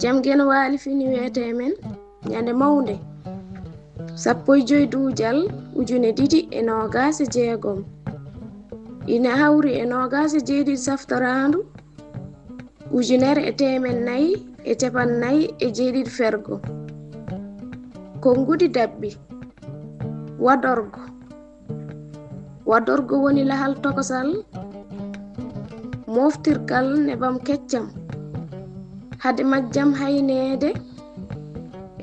jam gen waali fini wiyete men ñande mawnde 15 Duujal 2026 ina hawri e 27 saftarandu 1447 fergo ko ngudi dabbi wadorgo woni lahal tokosal moftirgal nebam keccam hade majjam haynede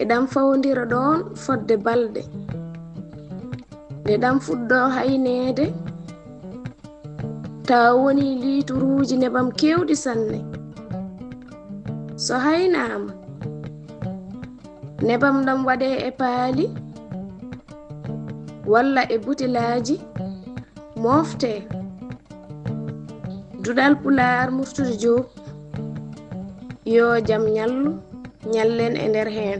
e dam fawndira don fodde balde de dam fuddo haynede ta woni lituruji nebam kewdi sanne so haynama nebam dam wade e paali walla e butilaji mofte Duɗal Pulaar Murtuɗo JOOB yo jam ñallu ñallen e nder hen